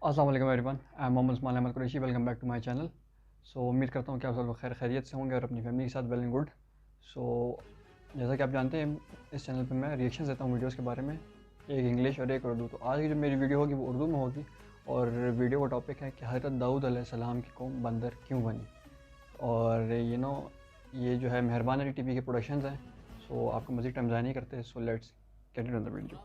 السلام علیکم everyone, I am Muhammad Usman Ahmed Qureshi. Welcome back to my channel. So امید کرتا ہوں کہ آپ سب لوگ خیریت سے ہوں گے اور اپنی فیملی کے ساتھ ویل اینڈ گڈ. سو جیسا کہ آپ جانتے ہیں اس چینل پہ میں ریئیکشنز دیتا ہوں ویڈیوز کے بارے میں، ایک انگلش اور ایک اردو. تو آج کی جو میری ویڈیو ہوگی وہ اردو میں ہوگی اور ویڈیو کا ٹاپک ہے کہ حضرت داؤد علیہ السلام کی قوم بندر کیوں بنی. اور یہ جو ہے مہربان علی ٹی وی کے پروڈکشنز ہیں. سو آپ کو مزید ٹائم ضائع نہیں کرتے. So let's get into the video.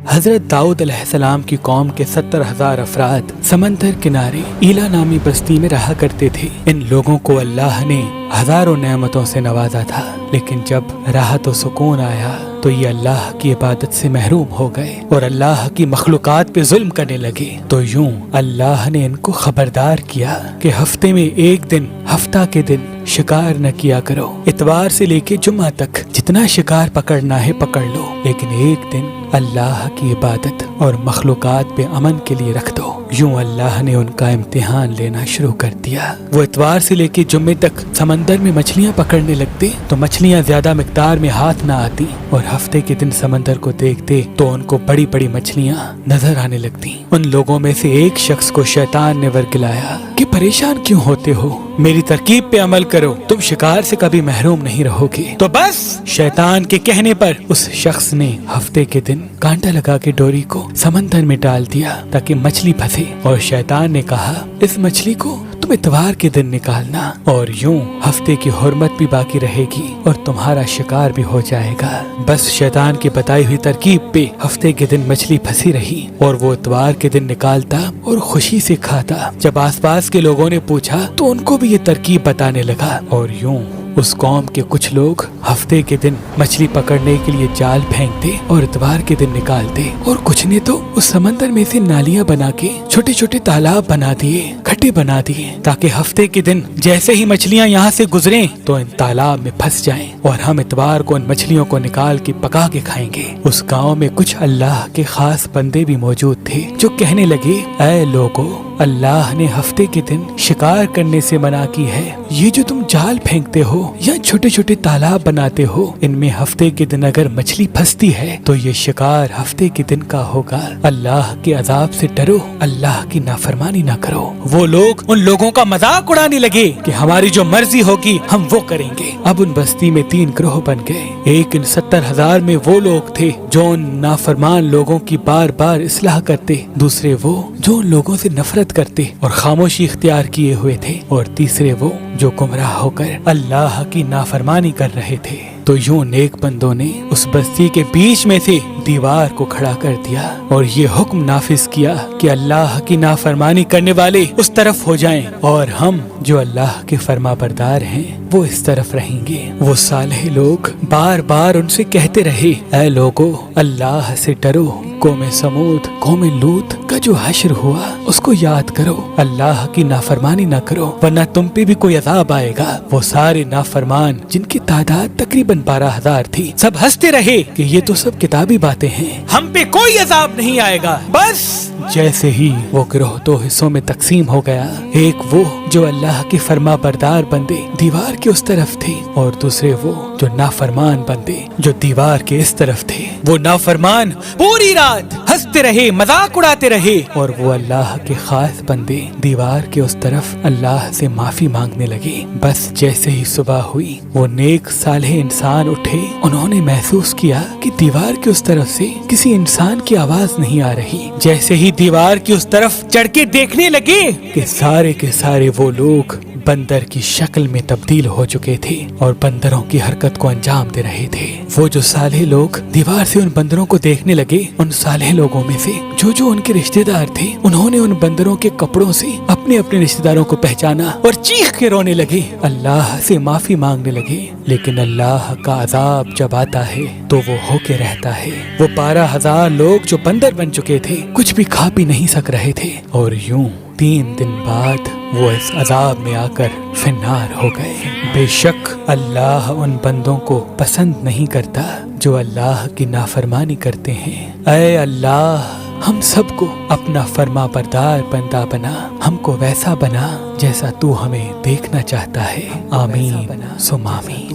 حضرت داؤد علیہ السلام کی قوم کے 70,000 افراد سمندر کنارے ایلا نامی بستی میں رہا کرتے تھے. ان لوگوں کو اللہ نے ہزاروں نعمتوں سے نوازا تھا، لیکن جب راحت و سکون آیا تو یہ اللہ کی عبادت سے محروم ہو گئے اور اللہ کی مخلوقات پہ ظلم کرنے لگے. تو یوں اللہ نے ان کو خبردار کیا کہ ہفتے میں ایک دن، ہفتہ کے دن شکار نہ کیا کرو. اتوار سے لے کے جمعہ تک جتنا شکار پکڑنا ہے پکڑ لو، لیکن ایک دن اللہ کی عبادت اور مخلوقات پہ امن کے لیے رکھ دو. یوں اللہ نے ان کا امتحان لینا شروع کر دیا. وہ اتوار سے لے کے جمعے تک سمندر میں مچھلیاں پکڑنے لگتے تو مچھلیاں زیادہ مقدار میں ہاتھ نہ آتی، اور ہفتے کے دن سمندر کو دیکھتے تو ان کو بڑی بڑی مچھلیاں نظر آنے لگتی. ان لوگوں میں سے ایک شخص کو شیطان نے ورگلایا کہ پریشان کیوں ہوتے ہو، میری ترکیب پہ عمل کرو، تم شکار سے کبھی محروم نہیں رہو گے. تو بس شیطان کے کہنے پر اس شخص نے ہفتے کے دن کانٹا لگا کے ڈوری کو سمندر میں ڈال دیا تاکہ مچھلی پھنسے. اور شیطان نے کہا اس مچھلی کو تم اتوار کے دن نکالنا، اور یوں ہفتے کی حرمت بھی باقی رہے گی اور تمہارا شکار بھی ہو جائے گا. بس شیطان کی بتائی ہوئی ترکیب پہ ہفتے کے دن مچھلی پھنسی رہی اور وہ اتوار کے دن نکالتا اور خوشی سے کھاتا. جب آس پاس کے لوگوں نے پوچھا تو ان کو بھی یہ ترکیب بتانے لگا، اور یوں اس قوم کے کچھ لوگ ہفتے کے دن مچھلی پکڑنے کے لیے جال پھینکتے اور اتوار کے دن نکالتے، اور کچھ نے تو اس سمندر میں سے نالیاں بنا کے چھوٹے چھوٹے تالاب بنا دیے، کھڈے بنا دیے، تاکہ ہفتے کے دن جیسے ہی مچھلیاں یہاں سے گزریں تو ان تالاب میں پھنس جائیں اور ہم اتوار کو ان مچھلیوں کو نکال کے پکا کے کھائیں گے. اس گاؤں میں کچھ اللہ کے خاص بندے بھی موجود تھے جو کہنے لگے، اے لوگو، اللہ نے ہفتے کے دن شکار کرنے سے منع کی ہے. یہ جو تم جال پھینکتے ہو یا چھوٹے چھوٹے تالاب بناتے ہو، ان میں ہفتے کے دن اگر مچھلی پھنستی ہے تو یہ شکار ہفتے کے دن کا ہوگا. اللہ کے عذاب سے ڈرو، اللہ کی نافرمانی نہ کرو. وہ لوگ ان لوگوں کا مذاق اڑانے لگے کہ ہماری جو مرضی ہوگی ہم وہ کریں گے. اب ان بستی میں 3 گروہ بن گئے. ایک ان 70,000 میں وہ لوگ تھے جو ان نافرمان لوگوں کی بار بار اصلاح کرتے، دوسرے وہ جو ان لوگوں سے نفرت کرتے اور خاموشی اختیار کیے ہوئے تھے، اور تیسرے وہ جو گمراہ ہو کر اللہ کی نافرمانی کر رہے تھے. تو یوں نیک بندوں نے اس بستی کے بیچ میں سے دیوار کو کھڑا کر دیا اور یہ حکم نافذ کیا کہ اللہ کی نافرمانی کرنے والے اس طرف ہو جائیں اور ہم جو اللہ کے فرما بردار ہیں وہ اس طرف رہیں گے. وہ صالح لوگ بار بار ان سے کہتے رہے، اے لوگو، اللہ سے ڈرو. قوم سمود، قوم لوط کا جو حشر ہوا اس کو یاد کرو، اللہ کی نافرمانی نہ کرو ورنہ تم پہ بھی کوئی عذاب آئے گا. وہ سارے نافرمان جن کی تعداد تقریباً 12,000 تھی، سب ہنستے رہے کہ یہ تو سب کتابی باتیں ہیں، ہم پہ کوئی عذاب نہیں آئے گا. بس جیسے ہی وہ گروہ 2 حصوں میں تقسیم ہو گیا، ایک وہ جو اللہ کے فرما بردار بندے دیوار کے اس طرف تھے، اور دوسرے وہ جو نافرمان بندے جو دیوار کے اس طرف تھے. وہ نافرمان پوری رات ہنستے رہے، مذاق اڑاتے رہے، اور وہ اللہ کے خاص بندے دیوار کے اس طرف اللہ سے معافی مانگنے لگے. بس جیسے ہی صبح ہوئی وہ نیک صالح انسان اٹھے. انہوں نے محسوس کیا کہ دیوار کے اس طرف سے کسی انسان کی آواز نہیں آ رہی. جیسے ہی دیوار کی اس طرف چڑھ کے دیکھنے لگے کہ سارے کے سارے وہ لوگ بندر کی شکل میں تبدیل ہو چکے تھے اور بندروں کی حرکت کو انجام دے رہے تھے. وہ جو صالح لوگ دیوار سے ان بندروں کو دیکھنے لگے، ان صالح لوگوں میں سے جو ان کے رشتہ دار تھے، انہوں نے ان بندروں کے کپڑوں سے اپنے اپنے رشتہ داروں کو پہچانا اور چیخ کے رونے لگے، اللہ سے معافی مانگنے لگے. لیکن اللہ کا عذاب جب آتا ہے تو وہ ہو کے رہتا ہے. وہ 12,000 لوگ جو بندر بن چکے تھے کچھ بھی کھا پی نہیں سک رہے تھے، اور یوں 3 دن بعد وہ اس عذاب میں آ کر فنار ہو گئے. بے شک اللہ ان بندوں کو پسند نہیں کرتا جو اللہ کی نافرمانی کرتے ہیں. اے اللہ، ہم سب کو اپنا فرما بردار بندہ بنا، ہم کو ویسا بنا جیسا تو ہمیں دیکھنا چاہتا ہے. آمین ثم آمین.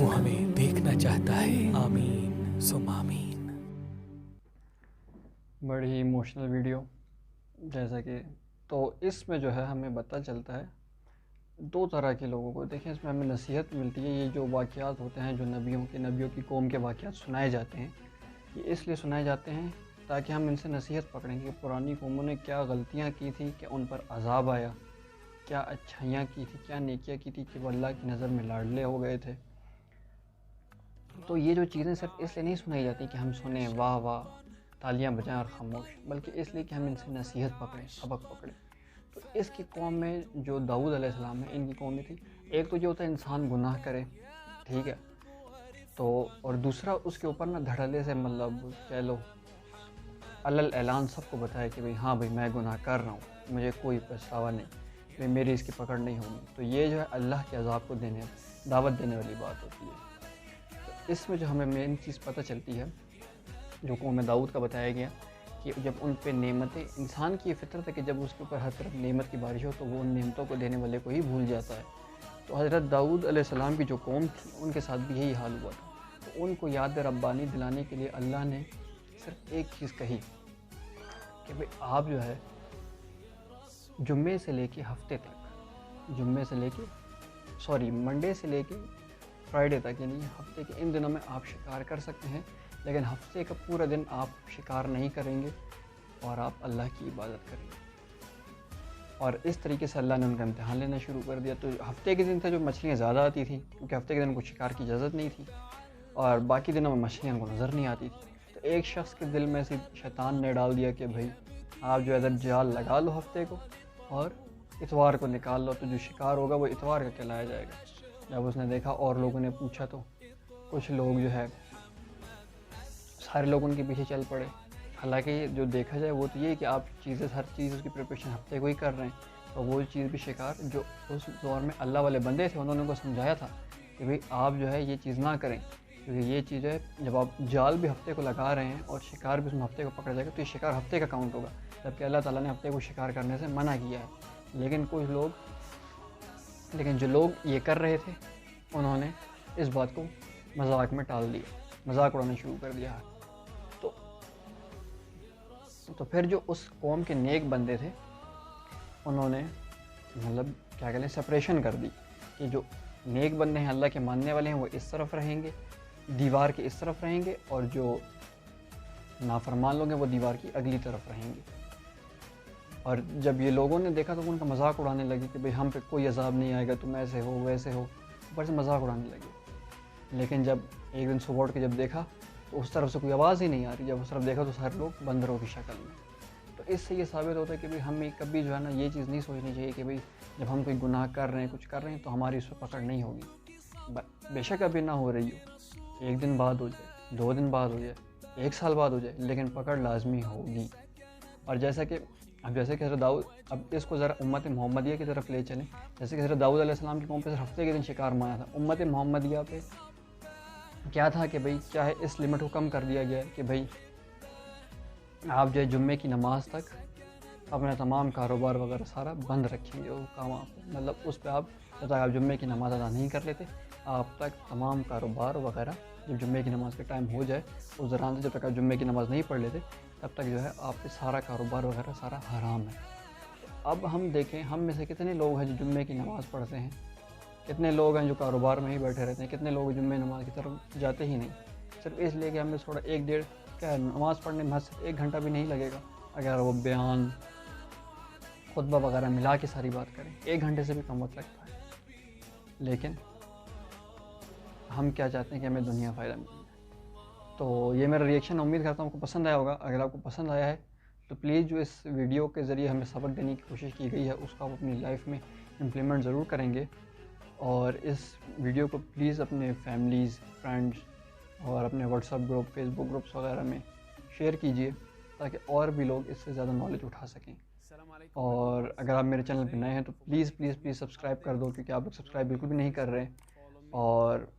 कहता है आमीन सुम आमीन। बड़ी इमोशनल वीडियो जैसा कि, तो इसमें जो है हमें पता चलता है दो तरह के लोगों को। देखें, इसमें हमें नसीहत मिलती है। ये जो वाक़यात होते हैं, जो नबियों की कौम के वाक़यात सुनाए जाते हैं, ये इसलिए सुनाए जाते हैं ताकि हम इनसे नसीहत पकड़ें कि पुरानी कौमों ने क्या गलतियाँ की थी कि उन पर अज़ाब आया, क्या अच्छाइयाँ की थी, क्या नेकियाँ की थी कि वो अल्लाह की नज़र में लाडले हो गए थे। तो ये जो चीज़ें सिर्फ इसलिए नहीं सुनाई जाती कि हम सुने वाह वाह, तालियां बजाएं और ख़ामोश, बल्कि इसलिए कि हम इनसे नसीहत पकड़ें, सबक पकड़ें। तो इसकी कौम में जो दाऊद अलैहिस्सलाम है, इनकी कौम में थी, एक तो ये होता है इंसान गुनाह करे, ठीक है, तो और दूसरा उसके ऊपर ना धड़ल्ले से, मतलब कह लो अलल ऐलान सबको बताया कि भाई हाँ भाई मैं गुनाह कर रहा हूँ, मुझे कोई पछतावा नहीं, भाई मेरी इसकी पकड़ नहीं होगी। तो ये जो है अल्लाह के अज़ाब को दावत देने वाली बात होती है। तो इसमें जो हमें मेन चीज़ पता चलती है, जो कौम दाऊद का बताया गया, कि जब उन पे नेमतें, इंसान की फितरत है कि जब उसके ऊपर हर तरफ नेमत की बारिश हो तो वो उन नेमतों को देने वाले को ही भूल जाता है। तो हज़रत दाऊद अलैहिस्सलाम की जो कौम थी, उनके साथ भी यही हाल हुआ था। तो उनको याद रब्बानी दिलाने के लिए अल्लाह ने सिर्फ एक चीज़ कही कि भाई आप जो है जुम्मे से लेके हफ्ते तक, मंडे से लेके फ्राइडे तक, यानी हफ्ते के इन दिनों में आप शिकार कर सकते हैं, लेकिन हफ्ते का पूरा दिन आप शिकार नहीं करेंगे और आप अल्लाह की इबादत करेंगे। और इस तरीके से अल्लाह ने उनका इम्तिहान लेना शुरू कर दिया। तो हफ्ते के दिन थे जो मछलियाँ ज़्यादा आती थी, क्योंकि हफ्ते के दिन को शिकार की इजाज़त नहीं थी, और बाकी दिनों में मछलियाँ उनको नज़र नहीं आती थी। तो एक शख्स के दिल में से शैतान ने डाल दिया कि भाई आप जो इधर जाल लगा लो हफ्ते को और इतवार को निकाल लो, तो जो शिकार होगा वो इतवार का कहलाया जाएगा। जब उसने देखा और लोगों ने पूछा तो कुछ लोग जो है, सारे लोग उनके पीछे चल पड़े। हालांकि जो देखा जाए वो तो ये कि आप हर चीज़ उसकी प्रिपरेशन हफ्ते को ही कर रहे हैं, तो वो चीज़ भी शिकार जो उस दौर में अल्लाह वाले बंदे थे, उन्होंने उनको समझाया था कि भाई आप जो है ये चीज़ ना करें, क्योंकि ये चीज़ है जब आप जाल भी हफ्ते को लगा रहे हैं और शिकार भी उसमें हफ्ते को पकड़ा जाएगा तो ये शिकार हफ्ते का काउंट होगा, जबकि अल्लाह ताला ने हफ्ते को शिकार करने से मना किया है। लेकिन जो लोग ये कर रहे थे, उन्होंने इस बात को मजाक में टाल दिया, मजाक उड़ाना शुरू कर दिया। तो फिर जो उस कौम के नेक बंदे थे, उन्होंने मतलब क्या कहते हैं, सेपरेशन कर दी कि जो नेक बंदे हैं, अल्लाह के मानने वाले हैं, वो इस तरफ रहेंगे, दीवार के इस तरफ रहेंगे, और जो नाफरमान लोग हैं वो दीवार की अगली तरफ रहेंगे। और जब ये लोगों ने देखा तो उनका मजाक उड़ाने लगे कि भाई हम पे कोई अजाब नहीं आएगा, तुम ऐसे हो वैसे हो, ऊपर से मजाक उड़ाने लगे। लेकिन जब एक दिन सुबह उठ के जब देखा तो उस तरफ से कोई आवाज़ ही नहीं आ रही। जब उस तरफ देखा तो सारे लोग बंदरों की शक्ल में। तो इससे ये साबित होता है कि भाई हमें कभी जो है ना ये चीज़ नहीं सोचनी चाहिए कि भाई जब हम कोई गुनाह कर रहे हैं, कुछ कर रहे हैं, तो हमारी उस पर पकड़ नहीं होगी। बेशक अभी ना हो रही हो, एक दिन बाद हो जाए, 2 दिन बाद हो जाए, 1 साल बाद हो जाए, लेकिन पकड़ लाजमी होगी। और जैसे कि हज़रत दाऊद, अब इसको ज़रा उम्मत मोहम्मदिया की तरफ ले चलें। जैसे कि हज़रत दाऊद अलैहिस्सलाम की कौम पे हफ्ते के दिन शिकार माना था, उम्मत मोहम्मदिया पे क्या था कि भाई क्या है, इस लिमिट को कम कर दिया गया है कि भाई आप जो है जुम्मे की नमाज तक अपना तमाम कारोबार वगैरह सारा बंद रखेंगे। वो काम आप मतलब उस पर आप जब तक आप जुम्मे की नमाज़ अदा नहीं कर लेते, आप तक तमाम कारोबार वगैरह जब जुम्मे की नमाज़ का टाइम हो जाए उस दौरान से जब तक आप जुम्मे की नमाज़ नहीं पढ़ लेते, तब तक जो है आपके सारा कारोबार वगैरह सारा हराम है। अब हम देखें, हम में से कितने लोग हैं जो जुम्मे की नमाज़ पढ़ते हैं, कितने लोग हैं जो कारोबार में ही बैठे रहते हैं, कितने लोग जुम्मे नमाज की तरफ जाते ही नहीं, सिर्फ इसलिए कि हमें थोड़ा 1-1.5 क्या नमाज़ पढ़ने में सिर्फ 1 घंटा भी नहीं लगेगा। अगर वो बयान खुतबा वगैरह मिला के सारी बात करें, 1 घंटे से भी कम वक्त लगता है। लेकिन हम क्या चाहते हैं कि हमें दुनिया फ़ायदा मिले। तो ये मेरा रिएक्शन, उम्मीद करता हूँ आपको पसंद आया होगा। अगर आपको पसंद आया है तो प्लीज़ जो इस वीडियो के ज़रिए हमें सबक देने की कोशिश की गई है उसको आप अपनी लाइफ में इम्प्लीमेंट ज़रूर करेंगे। और इस वीडियो को प्लीज़ अपने फैमिलीज़, फ्रेंड्स और अपने व्हाट्सएप ग्रुप, फेसबुक ग्रुप्स वगैरह में शेयर कीजिए ताकि और भी लोग इससे ज़्यादा नॉलेज उठा सकें। और अगर आप मेरे चैनल पर नए हैं तो प्लीज़ प्लीज़ प्लीज़ सब्सक्राइब कर दो, क्योंकि आप लोग सब्सक्राइब बिल्कुल भी नहीं कर रहे हैं। और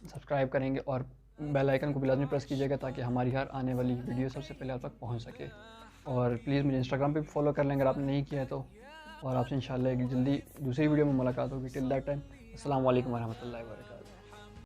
सब्सक्राइब करेंगे और बेल आइकन को भी लाजमी प्रेस कीजिएगा ताकि हमारी हर आने वाली वीडियो सबसे पहले आप तक पहुंच सके। और प्लीज़ मुझे इंस्टाग्राम पे भी फॉलो कर लें अगर आपने नहीं किया है तो। और आपसे इंशाल्लाह एक जल्दी दूसरी वीडियो में मुलाकात होगी। टिल दैट टाइम, अस्सलाम वालेकुम वरहमतुल्लाहि वबरकातुहू।